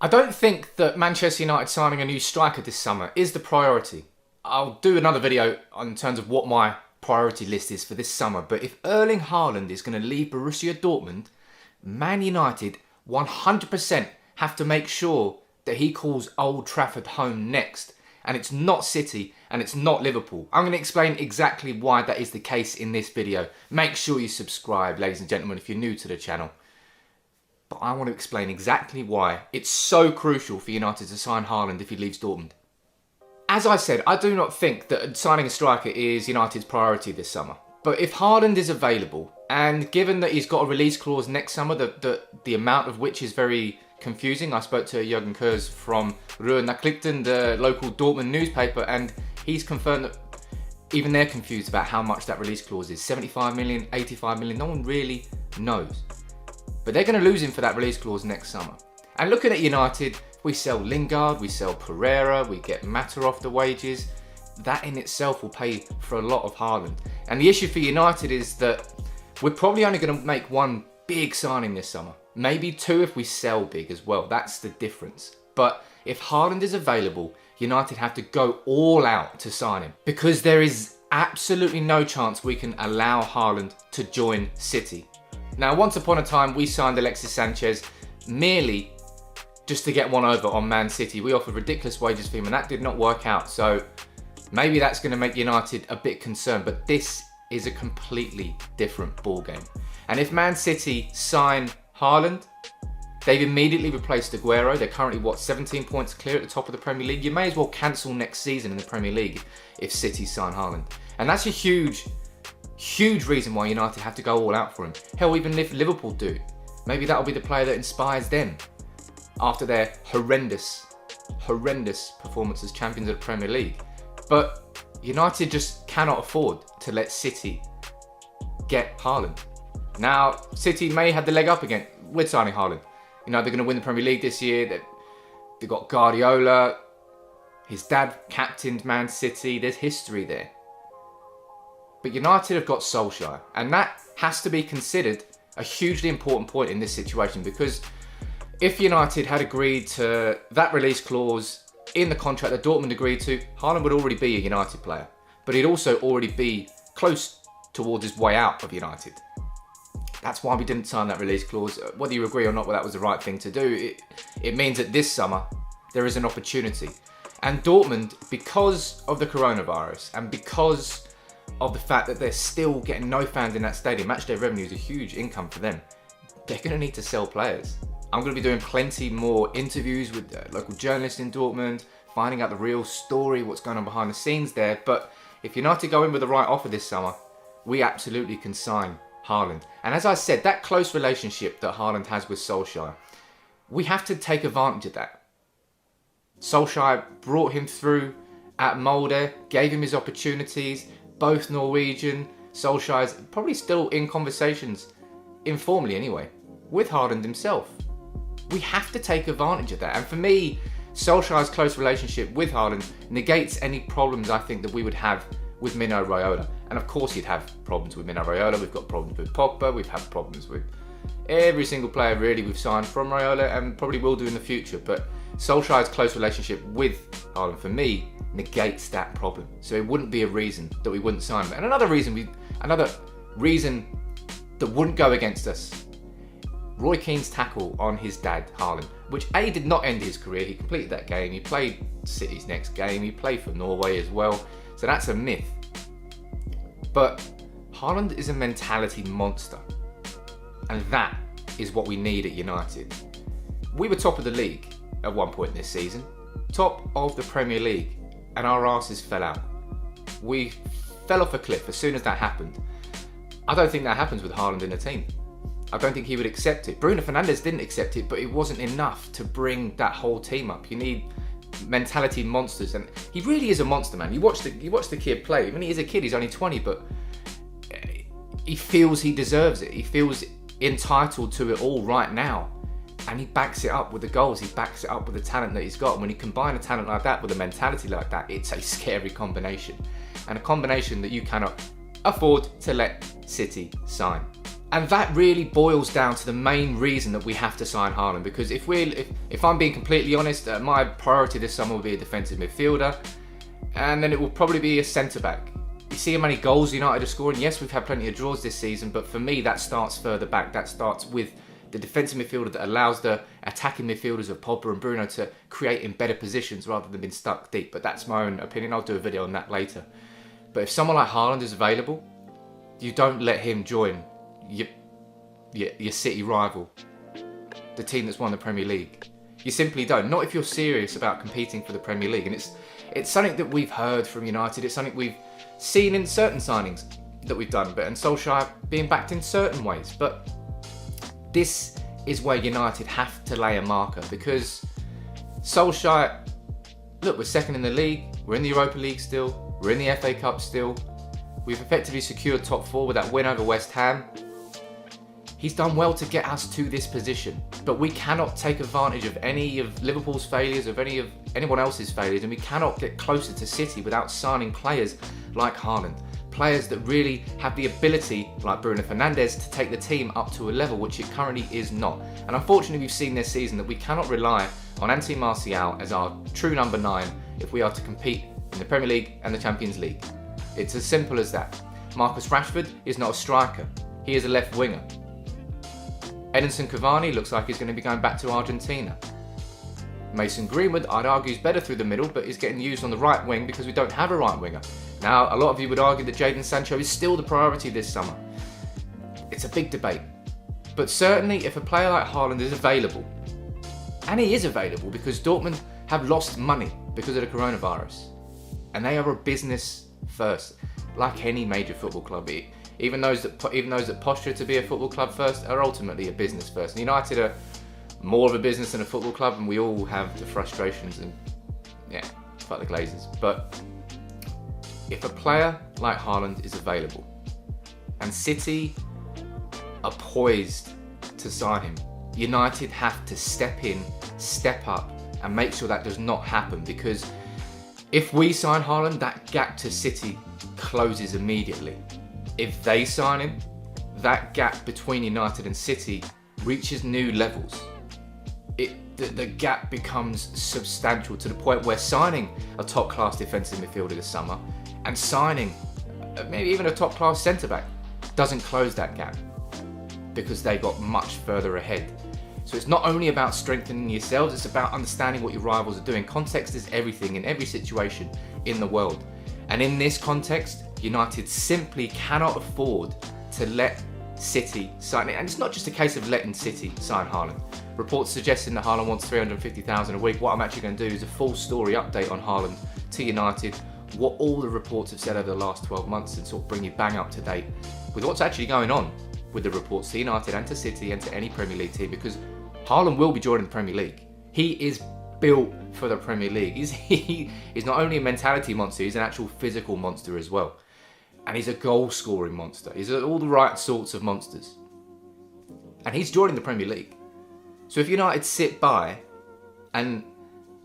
I don't think that Manchester United signing a new striker this summer is the priority. I'll do another video in terms of what my priority list is for this summer, but if Erling Haaland is going to leave Borussia Dortmund, Man United 100% have to make sure that he calls Old Trafford home next. And it's not City and it's not Liverpool. I'm going to explain exactly why that is the case in this video. Make sure you subscribe, ladies and gentlemen, if you're new to the channel. But I want to explain exactly why it's so crucial for United to sign Haaland if he leaves Dortmund. As I said, I do not think that signing a striker is United's priority this summer. But if Haaland is available, and given that he's got a release clause next summer, the amount of which is very confusing. I spoke to Jürgen Kurz from Ruhr Nachrichten, the local Dortmund newspaper, and he's confirmed that even they're confused about how much that release clause is. 75 million, 85 million, no one really knows. But they're going to lose him for that release clause next summer. And looking at United, we sell Lingard, we sell Pereira, we get Mata off the wages. That in itself will pay for a lot of Haaland. And the issue for United is that we're probably only going to make one big signing this summer. Maybe two if we sell big as well. That's the difference. But if Haaland is available, United have to go all out to sign him. Because there is absolutely no chance we can allow Haaland to join City. Now, once upon a time, we signed Alexis Sanchez merely just to get one over on Man City. We offered ridiculous wages for him and that did not work out. So maybe that's going to make United a bit concerned. But this is a completely different ballgame. And if Man City sign Haaland, they've immediately replaced Aguero. They're currently, 17 points clear at the top of the Premier League. You may as well cancel next season in the Premier League if City sign Haaland. And that's a huge reason why United have to go all out for him. Hell, even if Liverpool do, maybe that'll be the player that inspires them after their horrendous performance as champions of the Premier League. But United just cannot afford to let City get Haaland. Now, City may have the leg up again with signing Haaland. You know, they're going to win the Premier League this year. They've got Guardiola. His dad captained Man City. There's history there. But United have got Solskjaer. And that has to be considered a hugely important point in this situation. Because if United had agreed to that release clause in the contract that Dortmund agreed to, Haaland would already be a United player. But he'd also already be close towards his way out of United. That's why we didn't sign that release clause. Whether you agree or not, well, that was the right thing to do. It means that this summer, there is an opportunity. And Dortmund, because of the coronavirus and because of the fact that they're still getting no fans in that stadium, matchday revenue is a huge income for them, they're going to need to sell players. I'm going to be doing plenty more interviews with local journalists in Dortmund, finding out the real story, what's going on behind the scenes there. But if United go in with the right offer this summer, we absolutely can sign Haaland. And as I said, that close relationship that Haaland has with Solskjaer, we have to take advantage of that. Solskjaer brought him through at Molde, gave him his opportunities, both Norwegian. Solskjaer's probably still in conversations, informally anyway, with Haaland himself. We have to take advantage of that. And for me, Solskjaer's close relationship with Haaland negates any problems I think that we would have with Mino Raiola. And of course you'd have problems with Mino Raiola. We've got problems with Pogba. We've had problems with every single player really we've signed from Raiola and probably will do in the future. But Solskjaer's close relationship with Haaland, for me, negates that problem. So it wouldn't be a reason that we wouldn't sign him. And another reason that wouldn't go against us, Roy Keane's tackle on his dad, Haaland, which A, did not end his career. He completed that game. He played City's next game. He played for Norway as well. So that's a myth. But Haaland is a mentality monster. And that is what we need at United. We were top of the league at one point this season. Top of the Premier League. And our asses fell out. We fell off a cliff as soon as that happened. I don't think that happens with Haaland in the team. I don't think he would accept it. Bruno Fernandes didn't accept it, but it wasn't enough to bring that whole team up. You need mentality monsters, and he really is a monster, man. You watch the kid play. I mean, he is a kid. He's only 20, but he feels he deserves it. He feels entitled to it all right now, and he backs it up with the goals. He backs it up with the talent that he's got. And when you combine a talent like that with a mentality like that, it's a scary combination, and a combination that you cannot afford to let City sign. And that really boils down to the main reason that we have to sign Haaland. Because if I'm being completely honest, my priority this summer will be a defensive midfielder, and then it will probably be a centre-back. You see how many goals United are scoring? Yes, we've had plenty of draws this season, but for me, that starts further back. That starts with the defensive midfielder that allows the attacking midfielders of Pogba and Bruno to create in better positions rather than being stuck deep. But that's my own opinion. I'll do a video on that later. But if someone like Haaland is available, you don't let him join your City rival, the team that's won the Premier League. You simply don't. Not if you're serious about competing for the Premier League. And it's something that we've heard from United. It's something we've seen in certain signings that we've done, and Solskjaer being backed in certain ways. But this is where United have to lay a marker, because Solskjaer, look, we're second in the league, we're in the Europa League still, we're in the FA Cup still, we've effectively secured top four with that win over West Ham. He's done well to get us to this position, but we cannot take advantage of any of Liverpool's failures, of anyone else's failures, and we cannot get closer to City without signing players like Haaland. Players that really have the ability, like Bruno Fernandes, to take the team up to a level which it currently is not. And unfortunately, we've seen this season that we cannot rely on Anthony Martial as our true number 9 if we are to compete in the Premier League and the Champions League. It's as simple as that. Marcus Rashford is not a striker. He is a left winger. Edinson Cavani looks like he's going to be going back to Argentina. Mason Greenwood, I'd argue, is better through the middle, but is getting used on the right wing because we don't have a right winger. Now, a lot of you would argue that Jadon Sancho is still the priority this summer. It's a big debate. But certainly, if a player like Haaland is available, and he is available because Dortmund have lost money because of the coronavirus, and they are a business first, like any major football club. Even those that posture to be a football club first are ultimately a business first. And United are more of a business than a football club, and we all have the frustrations and fuck the Glazers. But if a player like Haaland is available and City are poised to sign him, United have to step in, step up, and make sure that does not happen. Because if we sign Haaland, that gap to City closes immediately. If they sign him, that gap between United and City reaches new levels. The gap becomes substantial to the point where signing a top-class defensive midfielder this summer and signing maybe even a top-class centre-back doesn't close that gap because they got much further ahead. So it's not only about strengthening yourselves, it's about understanding what your rivals are doing. Context is everything in every situation in the world. And in this context, United simply cannot afford to let City sign it. And it's not just a case of letting City sign Haaland. Reports suggesting that Haaland wants $350,000 a week. What I'm actually going to do is a full story update on Haaland to United, what all the reports have said over the last 12 months, and sort of bring you bang up to date with what's actually going on with the reports to United and to City and to any Premier League team, because Haaland will be joining the Premier League. He is built for the Premier League. He's not only a mentality monster, he's an actual physical monster as well. And he's a goal-scoring monster. He's all the right sorts of monsters. And he's joining the Premier League. So if United sit by and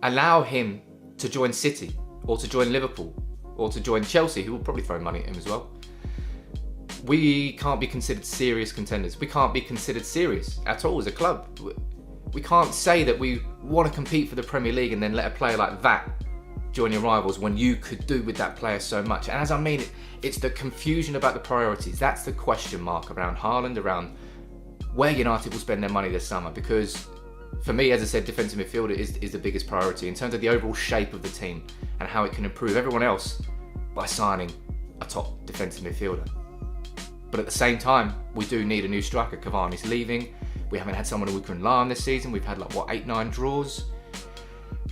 allow him to join City, or to join Liverpool, or to join Chelsea, who will probably throw money at him as well, we can't be considered serious contenders. We can't be considered serious at all as a club. We can't say that we want to compete for the Premier League and then let a player like that join your rivals when you could do with that player so much. And as I mean, it's the confusion about the priorities. That's the question mark around Haaland, around where United will spend their money this summer. Because for me, as I said, defensive midfielder is the biggest priority in terms of the overall shape of the team and how it can improve everyone else by signing a top defensive midfielder. But at the same time, we do need a new striker. Cavani's leaving. We haven't had someone who we can rely on this season. We've had 8-9 draws.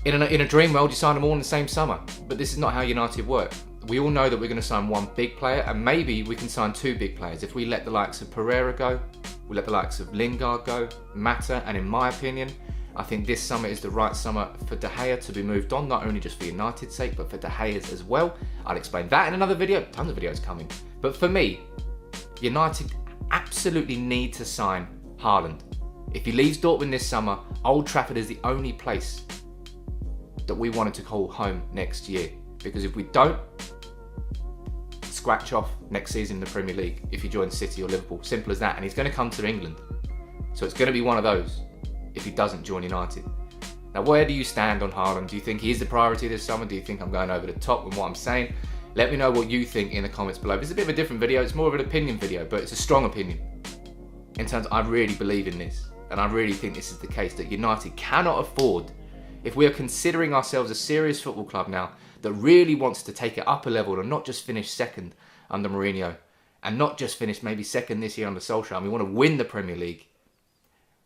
In a dream world, you sign them all in the same summer. But this is not how United work. We all know that we're going to sign one big player, and maybe we can sign two big players. If we let the likes of Pereira go, we let the likes of Lingard go, Mata, and in my opinion, I think this summer is the right summer for De Gea to be moved on, not only just for United's sake, but for De Gea's as well. I'll explain that in another video. Tons of videos coming. But for me, United absolutely need to sign Haaland. If he leaves Dortmund this summer, Old Trafford is the only place that we wanted to call home next year. Because if we don't, it's scratch off next season in the Premier League if he joins City or Liverpool. Simple as that. And he's going to come to England. So it's going to be one of those if he doesn't join United. Now, where do you stand on Haaland? Do you think he is the priority this summer? Do you think I'm going over the top with what I'm saying? Let me know what you think in the comments below. This is a bit of a different video. It's more of an opinion video, but it's a strong opinion. In terms of, I really believe in this. And I really think this is the case, that United cannot afford, if we are considering ourselves a serious football club now that really wants to take it up a level and not just finish second under Mourinho and not just finish maybe second this year under Solskjaer, and we want to win the Premier League,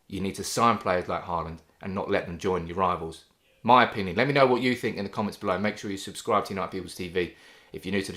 you need to sign players like Haaland and not let them join your rivals. My opinion. Let me know what you think in the comments below. Make sure you subscribe to United People's TV if you're new to the